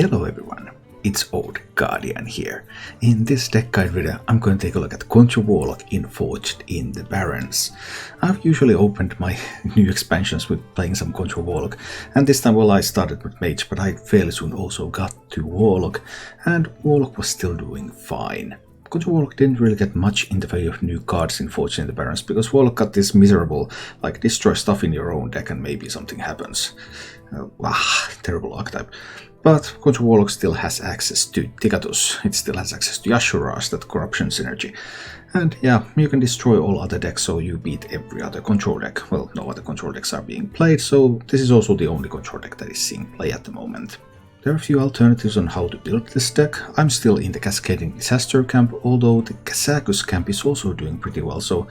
Hello everyone, it's Old Guardian here. In this deck guide video I'm going to take a look at Control Warlock in Forged in the Barrens. I've usually opened my new expansions with playing some Control Warlock, and this time I started with Mage, but I fairly soon also got to Warlock, and Warlock was still doing fine. Control Warlock didn't really get much in the way of new cards in Forged in the Barrens, because Warlock got this miserable, like, destroy stuff in your own deck and maybe something happens. Terrible archetype. But Control Warlock still has access to Tickatus, it still has access to Asura's, that corruption synergy. And yeah, you can destroy all other decks so you beat every other control deck. Well, no other control decks are being played, so this is also the only control deck that is seeing play at the moment. There are a few alternatives on how to build this deck. I'm still in the Cascading Disaster camp, although the Tickatus camp is also doing pretty well, so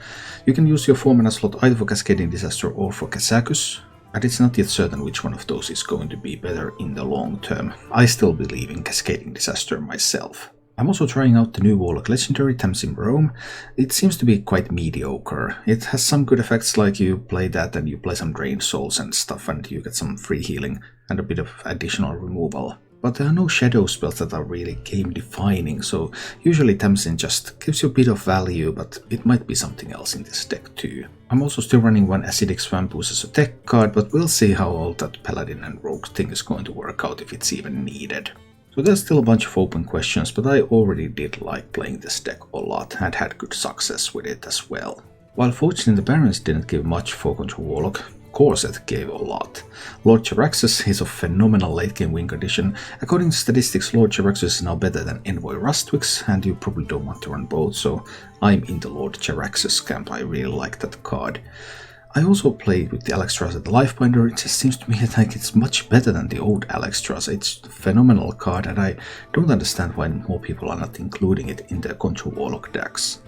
you can use your 4-mana slot either for Cascading Disaster or for Tickatus. And it's not yet certain which one of those is going to be better in the long term. I still believe in Cascading Disaster myself. I'm also trying out the new Warlock Legendary, Tamsin Rome. It seems to be quite mediocre. It has some good effects, like you play that and you play some Drained Souls and stuff and you get some free healing and a bit of additional removal. But there are no shadow spells that are really game defining, so usually Tamsin just gives you a bit of value, but it might be something else in this deck too. I'm also still running one Acidic Swampus as a tech card, but we'll see how all that Paladin and Rogue thing is going to work out, if it's even needed. So there's still a bunch of open questions, but I already did like playing this deck a lot and had good success with it as well. While Forged in the Barrens didn't give much for Control Warlock, Corset gave a lot. Lord Jaraxxus is a phenomenal late game win condition. According to statistics, Lord Jaraxxus is now better than Envoy Rustwix, and you probably don't want to run both, so I'm in the Lord Jaraxxus camp. I really like that card. I also played with the Alexstrasza the Lifebinder. It just seems to me like it's much better than the old Alexstrasza. It's a phenomenal card, and I don't understand why more people are not including it in their Control Warlock decks.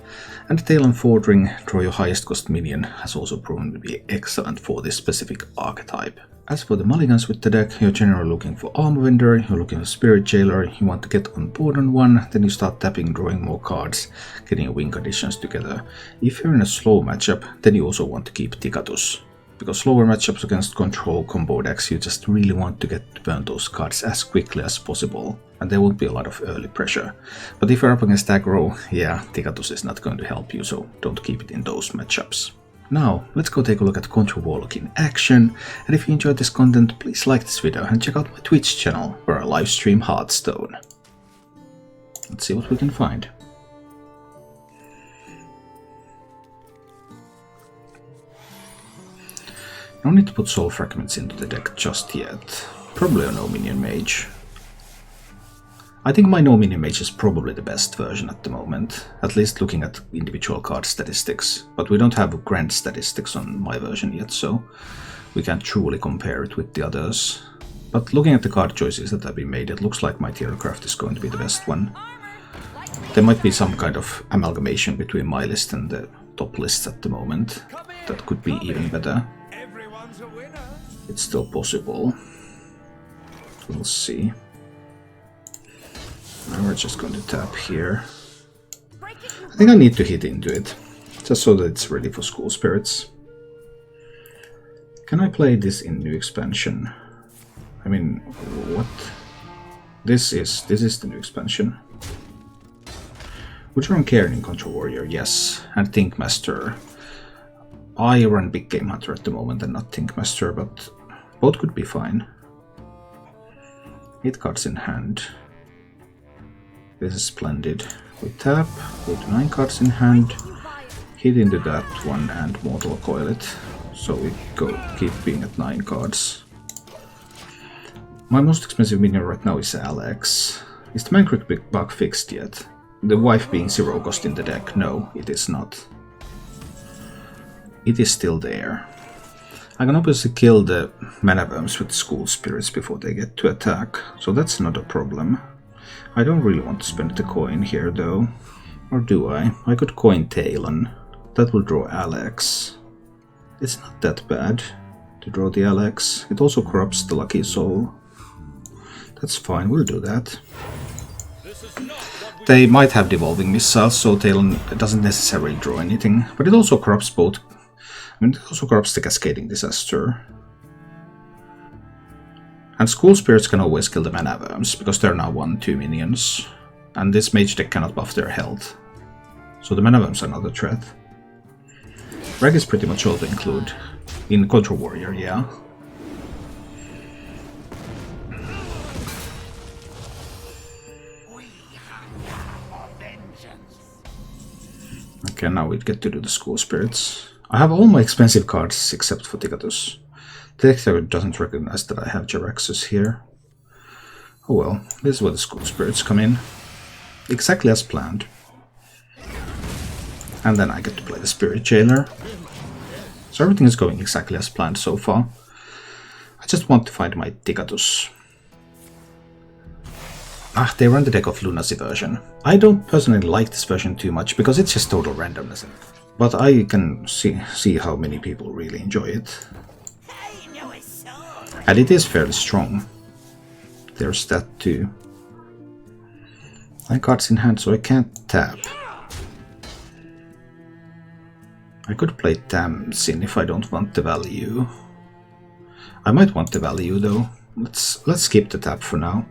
And the Talon Fordring, draw your highest cost minion, has also proven to be excellent for this specific archetype. As for the mulligans with the deck, you're generally looking for Armor Vendor, you're looking for Spirit Jailer, you want to get on board on one, then you start tapping, drawing more cards, getting your win conditions together. If you're in a slow matchup, then you also want to keep Tickatus. Because slower matchups against control combo decks, you just really want to get to burn those cards as quickly as possible, and there won't be a lot of early pressure. But if you're up against aggro, yeah, Tickatus is not going to help you, so don't keep it in those matchups. Now, let's go take a look at Control Warlock in action, and if you enjoyed this content, please like this video and check out my Twitch channel, where I live stream Hearthstone. Let's see what we can find. No need to put soul fragments into the deck just yet. Probably a no minion mage. I think my no minion mage is probably the best version at the moment, at least looking at individual card statistics, but we don't have grand statistics on my version yet, so we can't truly compare it with the others. But looking at the card choices that have been made, it looks like my Theorycraft is going to be the best one. There might be some kind of amalgamation between my list and the top lists at the moment. That could be even better. It's still possible. We'll see. Now we're just going to tap here. I think I need to hit into it, just so that it's ready for School Spirits. Can I play this in new expansion? I mean, what? This is the new expansion. Would you run Cairn in Control Warrior? Yes. And Thinkmaster. I run Big Game Hunter at the moment and not Thinkmaster, but both could be fine. 8 cards in hand. This is splendid. We tap, go to 9 cards in hand, hit into that one and Mortal Coil it. So we keep being at 9 cards. My most expensive minion right now is Alex. Is the Mancrick bug fixed yet? The wife being 0 cost in the deck? No, it is not. It is still there. I can obviously kill the mana worms with School Spirits before they get to attack, so that's not a problem. I don't really want to spend the coin here though. Or do I? I could coin Talon. That will draw Alex. It's not that bad to draw the Alex. It also corrupts the Lucky Soul. That's fine, we'll do that. They might have Devolving Missiles, so Talon doesn't necessarily draw anything, but it also corrupts both. I mean, it also corrupts the Cascading Disaster. And School Spirits can always kill the Mana Worms, because they're now 1/2 minions. And this mage deck cannot buff their health. So the Mana Worms are not a threat. Reg is pretty much all to include. In Control Warrior, yeah. Okay, now we get to do the School Spirits. I have all my expensive cards except for Tickatus. The doesn't recognize that I have Jaraxxus here. Oh well, this is where the School Spirits come in. Exactly as planned. And then I get to play the Spirit Jailer. So everything is going exactly as planned so far. I just want to find my Tickatus. Ah, they run the deck of Lunacy version. I don't personally like this version too much because it's just total randomness. But I can see how many people really enjoy it. And it is fairly strong. There's that too. 9 cards in hand, so I can't tap. I could play Tamsin if I don't want the value. I might want the value though. Let's skip the tap for now.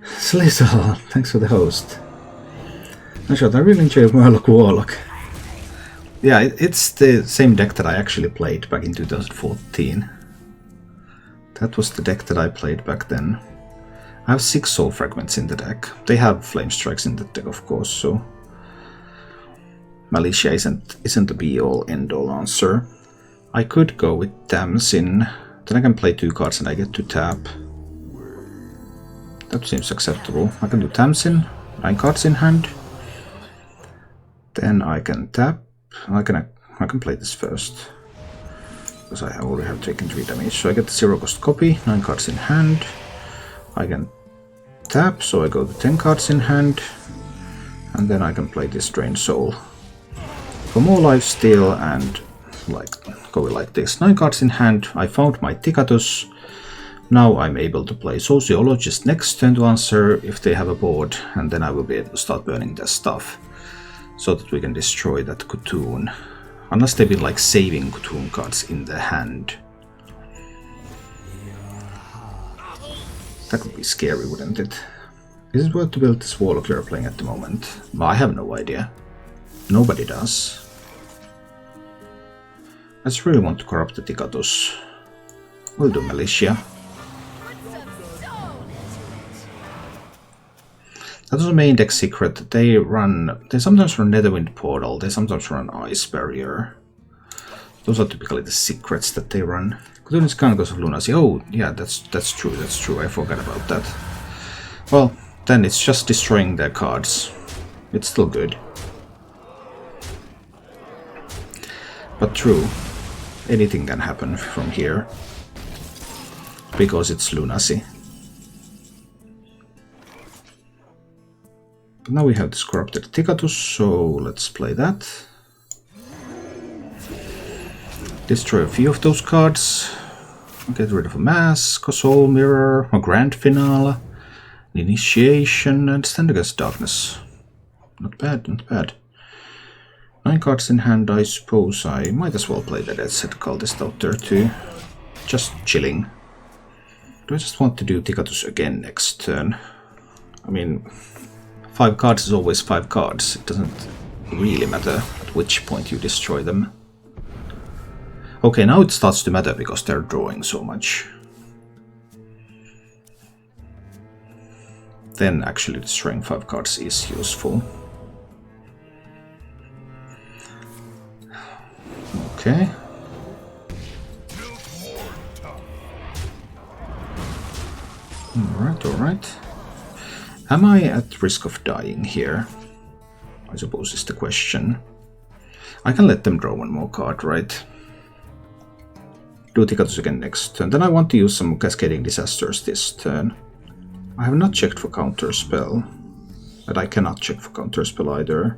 Slizzle, thanks for the host. I really enjoy Warlock. Yeah, it's the same deck that I actually played back in 2014. That was the deck that I played back then. I have 6 Soul Fragments in the deck. They have Flame Strikes in the deck, of course, so Militia isn't the be-all, end-all answer. I could go with Tamsin. Then I can play 2 cards and I get to tap. That seems acceptable. I can do Tamsin, 9 cards in hand. Then I can tap. I can play this first. Because I already have taken 3 damage. So I get the 0-cost copy, 9 cards in hand. I can tap, so I go to 10 cards in hand. And then I can play this Drain Soul. For more lifesteal and go like this. 9 cards in hand, I found my Tickatus. Now I'm able to play Sociologist next turn to answer if they have a board, and then I will be able to start burning their stuff. So that we can destroy that Kutoon. Unless they've been like saving Kutoon cards in the hand. That would be scary, wouldn't it? Is it worth to build this Warlock you're playing at the moment? Well, I have no idea. Nobody does. I just really want to corrupt the Tickatus. We'll do Militia. That was a main deck secret. They sometimes run Netherwind Portal, they sometimes run Ice Barrier. Those are typically the secrets that they run. Kutoon is kind of because of Lunacy. Oh, yeah, that's true, I forgot about that. Well, then it's just destroying their cards. It's still good. But true, anything can happen from here. Because it's Lunacy. Now we have this corrupted Tickatus, so let's play that. Destroy a few of those cards. Get rid of a Mask, a Soul Mirror, a Grand Finale, an Initiation, and Stand Against Darkness. Not bad, not bad. 9 cards in hand, I suppose I might as well play the Dead Set Cultist out there too. Just chilling. Do I just want to do Tickatus again next turn? I mean, 5 cards is always 5 cards. It doesn't really matter at which point you destroy them. Okay, now it starts to matter because they're drawing so much. Then actually destroying 5 cards is useful. Okay. Alright, alright. Am I at risk of dying here? I suppose is the question. I can let them draw 1 more card, right? Do Tickatus again next turn. Then I want to use some Cascading Disasters this turn. I have not checked for Counterspell. But I cannot check for Counterspell either.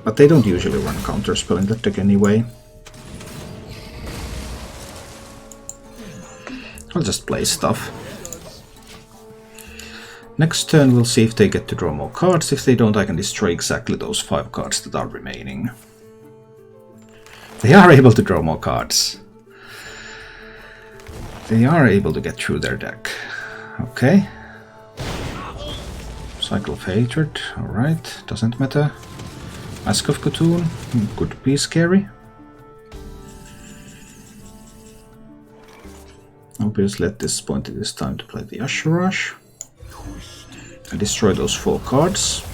But they don't usually run Counterspell in that deck anyway. I'll just play stuff. Next turn we'll see if they get to draw more cards. If they don't, I can destroy exactly those 5 cards that are remaining. They are able to draw more cards. They are able to get through their deck. Okay. Cycle of Hatred, alright, doesn't matter. Mask of Cthulhu could be scary. Obviously at this point it is time to play the Ashurash. And destroy those 4 cards.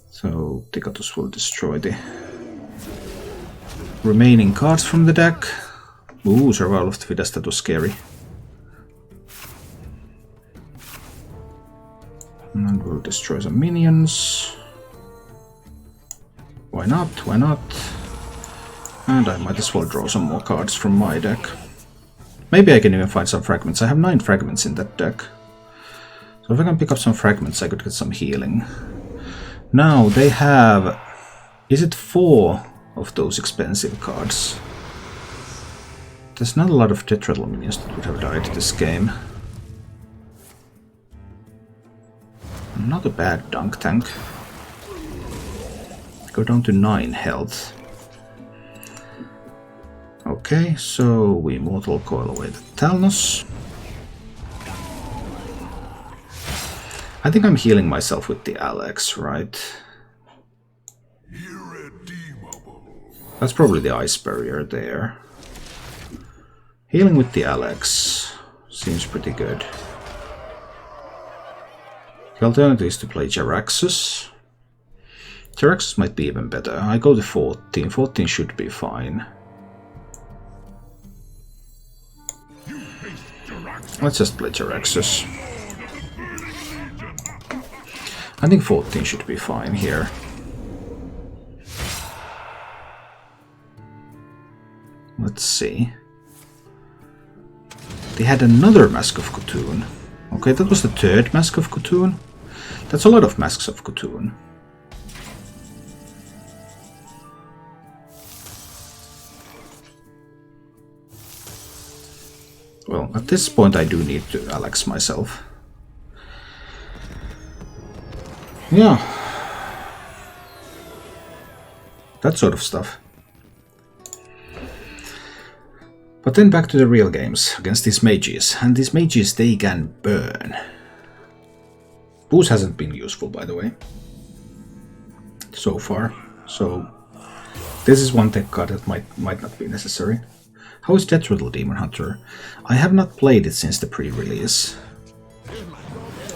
So Tickatus will destroy the remaining cards from the deck. Ooh, Survival of the Fittest, that was scary. And we'll destroy some minions. Why not? Why not? And I might as well draw some more cards from my deck. Maybe I can even find some fragments. I have 9 fragments in that deck. So if I can pick up some fragments, I could get some healing. Now they have... Is it 4 of those expensive cards? There's not a lot of Tetrarchal minions that would have died this game. Not a bad dunk tank. Go down to 9 health. Okay, so we Mortal Coil away the Talnos. I think I'm healing myself with the Alex, right? That's probably the Ice Barrier there. Healing with the Alex seems pretty good. The alternative is to play Jaraxxus. Jaraxxus might be even better. I go to 14. 14 should be fine. Let's just play Jaraxxus. I think 14 should be fine here. Let's see. They had another Mask of Cthulhu. Okay, that was the 3rd Mask of Cthulhu. That's a lot of Masks of Cthulhu. Well, at this point I do need to Alex myself. Yeah. That sort of stuff. But then back to the real games against these mages. And these mages, they can burn. Boost hasn't been useful, by the way. So far. So this is one tech card that might not be necessary. How is Tetrarchal Demon Hunter? I have not played it since the pre-release.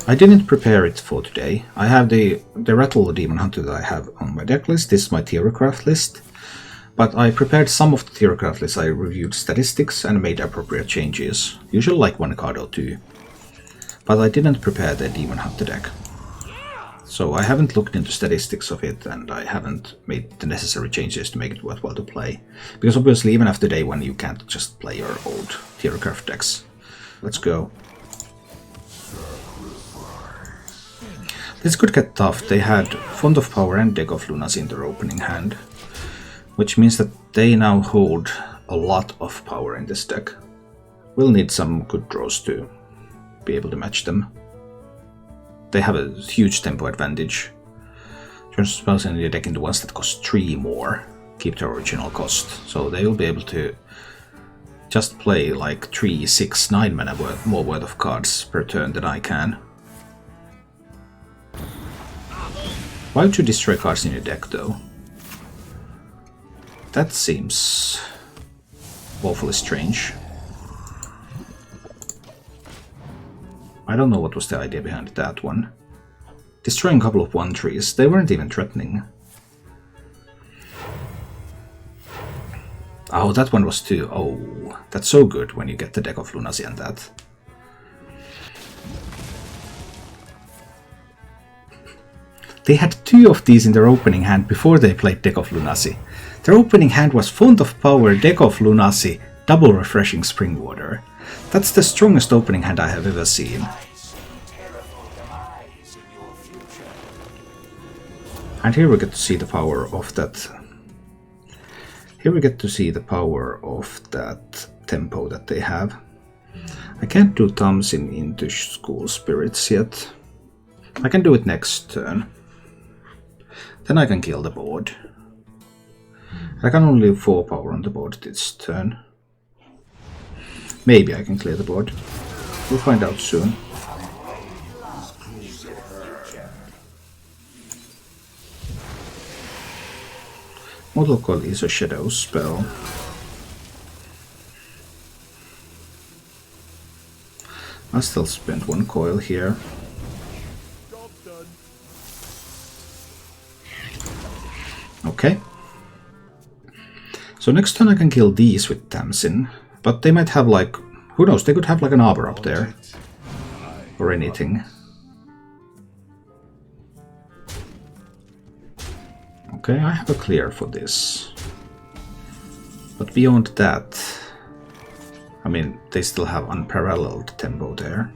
I didn't prepare it for today. I have the Rattle Demon Hunter that I have on my deck list. This is my Theorycraft list. But I prepared some of the Theorycraft list. I reviewed statistics and made appropriate changes. Usually like 1 card or 2. But I didn't prepare the Demon Hunter deck. So I haven't looked into statistics of it, and I haven't made the necessary changes to make it worthwhile to play. Because obviously even after day 1 you can't just play your old Theorycraft decks. Let's go. This could get tough. They had Font of Power and Deck of Lunacy in their opening hand, which means that they now hold a lot of power in this deck. We'll need some good draws to be able to match them. They have a huge tempo advantage. Turn spells in your deck into ones that cost 3 more, keep their original cost. So they will be able to just play like 3, 6, 9 mana more worth of cards per turn than I can. Why would you destroy cards in your deck though? That seems awfully strange. I don't know what was the idea behind that one. Destroying a couple of 1/3s, they weren't even threatening. Oh, that one was too. Oh, that's so good when you get the Deck of Lunacy and that. They had 2 of these in their opening hand before they played Deck of Lunacy. Their opening hand was Font of Power, Deck of Lunacy, Double Refreshing Springwater. That's the strongest opening hand I have ever seen. And here we get to see the power of that. Here we get to see the power of that tempo that they have. I can't do Tamsin into School Spirits yet. I can do it next turn. Then I can kill the board. I can only leave 4 power on the board this turn. Maybe I can clear the board. We'll find out soon. Mortal Coil is a shadow spell. I'll still spend one coil here. Okay. So next turn I can kill these with Tamsin, but they might have like, who knows, they could have like an arbor up there. Or anything. Okay, I have a clear for this. But beyond that, I mean, they still have unparalleled tempo there.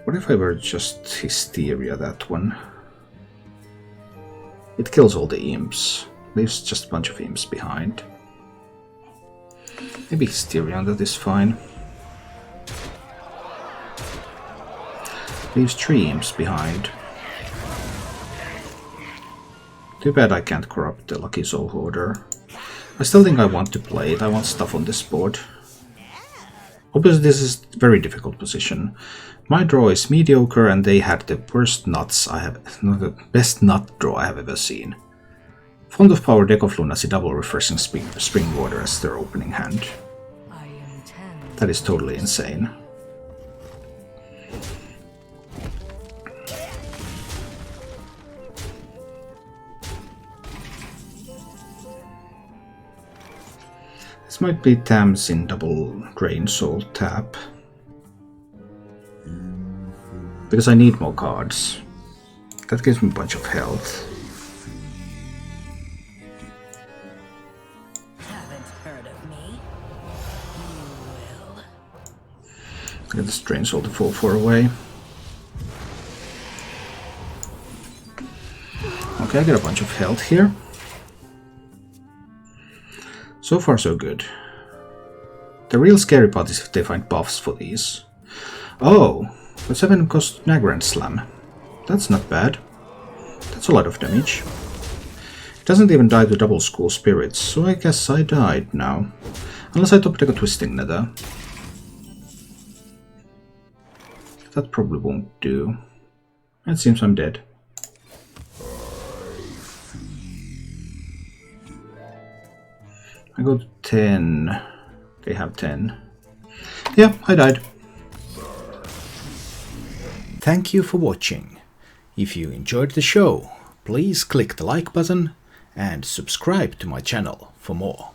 What if I were just Hysteria that one? It kills all the imps. Leaves just a bunch of imps behind. Maybe Hysteria, that is fine. Leaves 3 imps behind. Too bad I can't corrupt the Lucky Soul Hoarder. I still think I want to play it. I want stuff on this board. Obviously this is a very difficult position. My draw is mediocre and they had the worst nuts I have, not the best nut draw I have ever seen. Font of Power, Deck of Lunacy, double Refreshing Spring Water as their opening hand. That is totally insane. This might be Tamsin double Drain Soul tap. Because I need more cards. That gives me a bunch of health. Haven't heard of me? You will. Get this Drain Soul to fall 4 away. Okay, I get a bunch of health here. So far so good. The real scary part is if they find buffs for these. Oh, but 7 cost Nagrand Slam. That's not bad. That's a lot of damage. It doesn't even die to double School Spirits, so I guess I died now. Unless I top deck a Twisting Nether. That probably won't do. It seems I'm dead. I got 10. They have 10. Yeah, I died. Thank you for watching. If you enjoyed the show, please click the like button and subscribe to my channel for more.